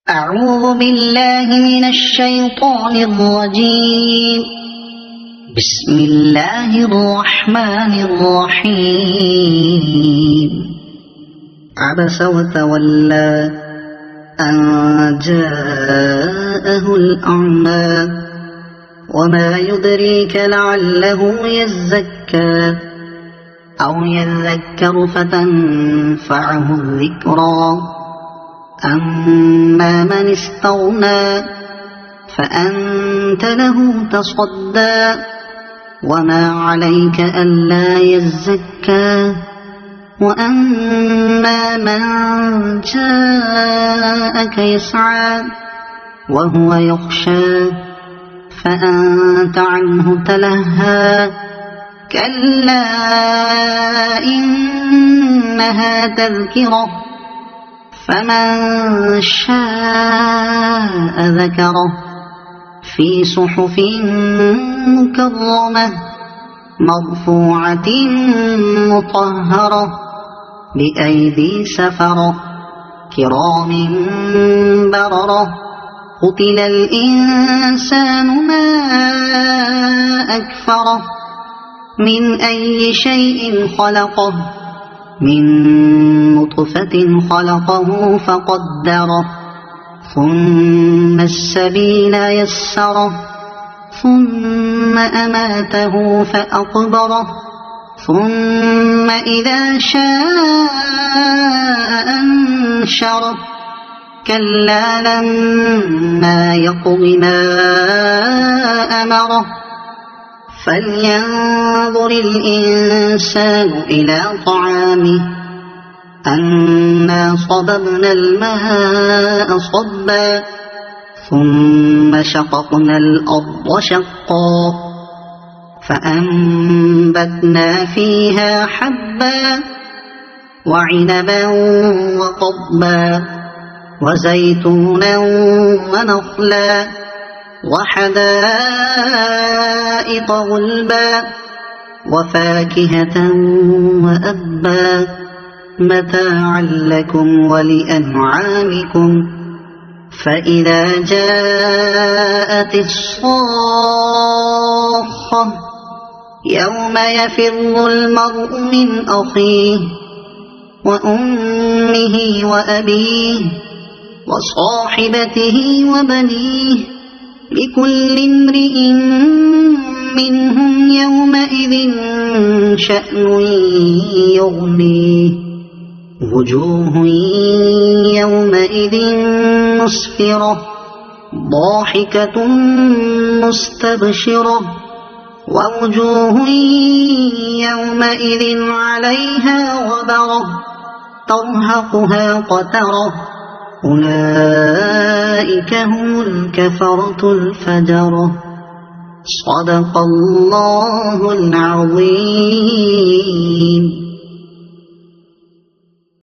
أعوذ بالله من الشيطان الرجيم. بسم الله الرحمن الرحيم. عبس وتولى أن جاءه الأعمى وما يدريك لعله يزكى أو يذكر فتنفعه الذكرى. أما من استغنى فأنت له تصدى وما عليك ألا يزكى. وأما من جاءك يسعى وهو يخشى فأنت عنه تلهى. كلا إنها تذكرة فمن شاء ذكره في صحف مكرمة مرفوعة مطهرة بأيدي سفرة كرام بررة. قتل الإنسان ما أكفره من أي شيء خلقه من نطفة خلقه فقدره ثم السبيل يسره ثم أماته فأقبره ثم إذا شاء أنشره. كلا لما يقض ما أمره فلينظر الإنسان إلى طعامه أنا صببنا الماء صبا ثم شققنا الأرض شقا فأنبتنا فيها حبا وعنبا وقضبا وزيتونا ونخلا وحدائق غلبا وفاكهة وأبا متاعا لكم ولأنعامكم. فإذا جاءت الصاخة يوم يفر المرء من أخيه وأمه وأبيه وصاحبته وبنيه لكل امرئ منهم يومئذ شأن يغنيه. وجوه يومئذ مسفرة ضاحكة مستبشرة ووجوه يومئذ عليها غبرة ترهقها قترة أولئك هم الكفرة الفجرة. صدق الله العظيم.